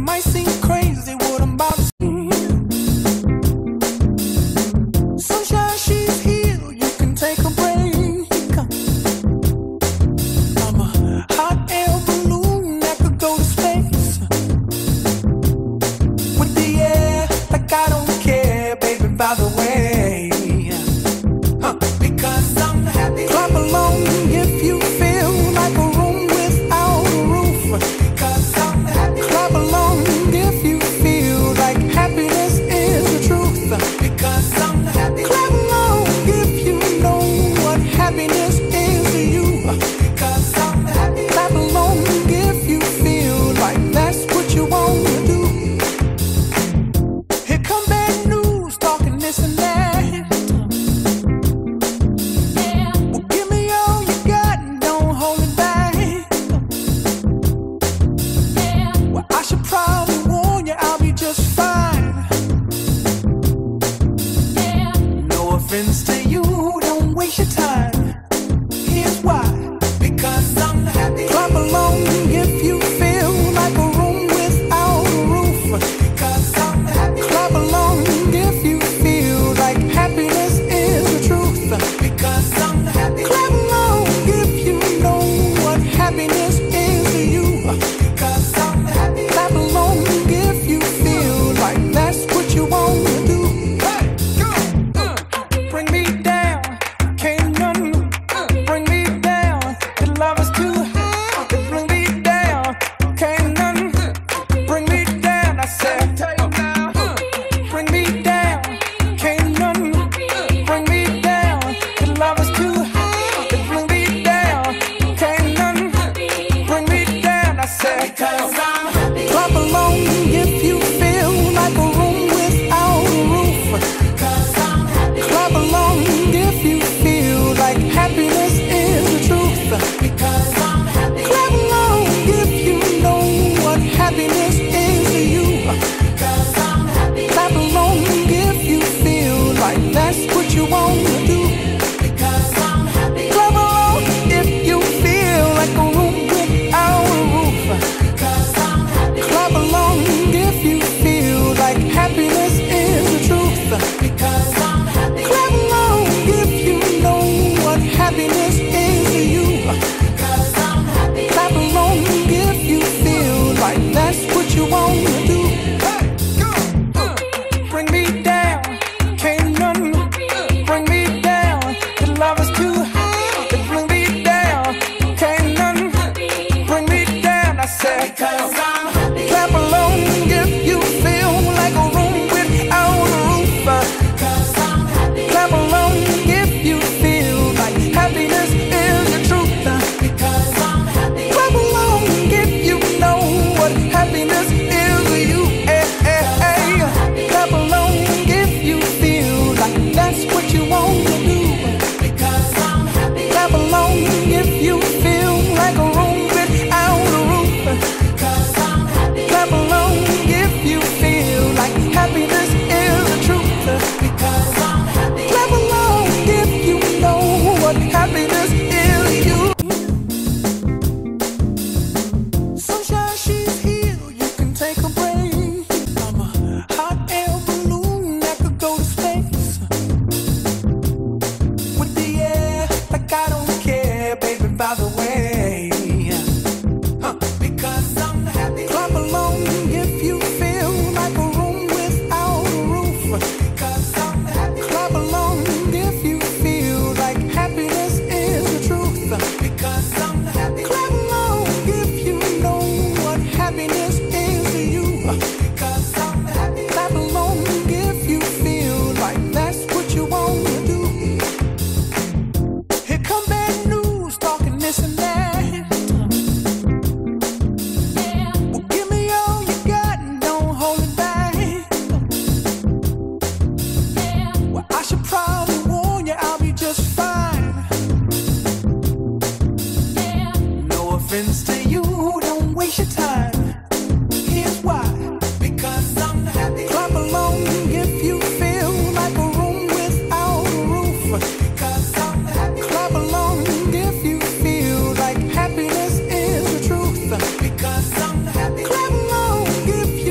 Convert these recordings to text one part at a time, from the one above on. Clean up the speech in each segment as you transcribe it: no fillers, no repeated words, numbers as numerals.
might seem crazy what I'm about to say. Sunshine, she's here, you can take a break. I'm a hot air balloon that could go to space. With the air, like I don't care, baby, by the way. Because I'm happy. Clap along if you feel like a room without a roof. Because I'm happy. Clap along if you feel like happiness is the truth. Because I'm happy. Clap along if you know what happiness is to you. Because I'm happy. Clap along if you feel like that's what you want to do. Here come bad news, talking this and that. To you, don't waste your time. Here's why. Because I'm happy. Clap along if you feel like a room without a roof. Because I'm happy. Clap along if you feel like happiness is the truth. Because I'm happy. Clap along if you know what happiness is to you. Because I'm happy. Clap along if you feel like that's what you want to do. Bring me down, can't none bring me down. The love is too high, they bring me down. Can't none bring me down. I said, bring me down, can't none bring me down. The love is too high, they bring me down. Can't none bring me down. I said, because I'm happy. Clap along if you feel like a room without a roof. Clap along if you feel like happiness is the truth. Because I'm happy. Clap along if you know what happiness is to you. Because I'm happy. Clap along if you feel like that's what you want to do. Because I'm happy. Clap along if you feel like a room without a roof. Because I'm happy. Clap along if you feel like happiness is the truth. Because I'm happy. Clap along if you know what happiness is to you. Because I'm happy. Clap along if you feel like that's what you want to do. Bring me down, can't none bring me down. The love is too high, they bring me down. Can't none bring me down. I said, because I'm happy. Clap along if you feel like a room without a roof. Because I'm happy. Clap along if you feel like happiness is the truth. Because I'm happy. Clap along if you know what happiness is to you. Clap along if you feel like that's what you want to do. Because I'm happy. Clap along if you feel like a room without a roof. Because I'm happy. Clap along if you feel like happiness is the truth. Because I'm happy. Clap along if you know what happiness is to you. Sunshine, she's here, you can take a break. I'm a hot air balloon that could go to space. With the air, like I don't care, baby, by the way. Because I'm happy. Clap along if you feel like a room without a roof. Because I'm happy. Clap along if you feel like happiness is the truth. Because I'm happy. Clap along if you know what happiness is to you. Because I'm happy. Clap along if you feel like that's what you want to do. Here come bad news, talking this and that. Well, give me all you got and don't hold it back. Well, I should probably warn you, I'll be just fine. No offense to you, don't waste your time. Here's why. Because I'm happy. Clap along if you feel like a room without a roof. Because I'm happy. Clap along if you feel like happiness is the truth. Because I'm happy. Clap along if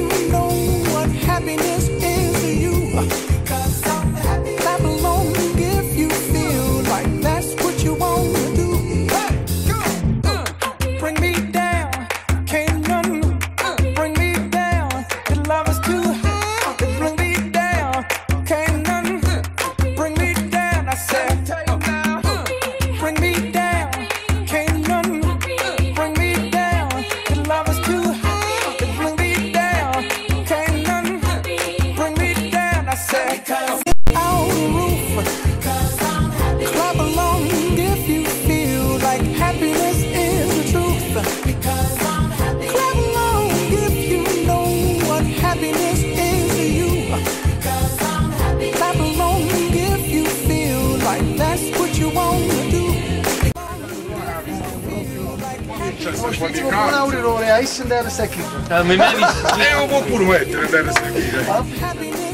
Poi buon augurone a Issen der Secchi. Mi meni. Un po' pure mettere delle seguire. Happiness